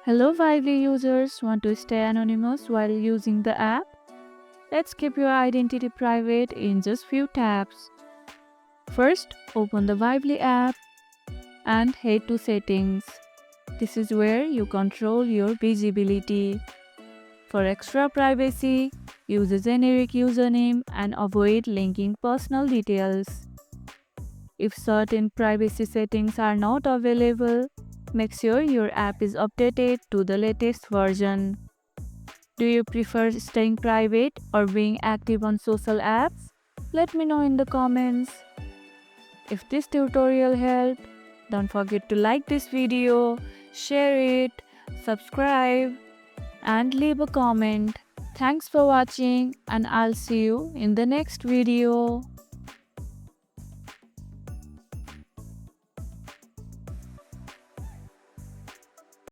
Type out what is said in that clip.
Hello Vively users, want to stay anonymous while using the app? Let's keep your identity private in just few taps. First, open the Vively app and head to settings. This is where you control your visibility. For extra privacy, use a generic username and avoid linking personal details. If certain privacy settings are not available, make sure your app is updated to the latest version. Do you prefer staying private or being active on social apps? Let me know in the comments. If this tutorial helped, don't forget to like this video, share it, subscribe, and leave a comment. Thanks for watching, and I'll see you in the next video.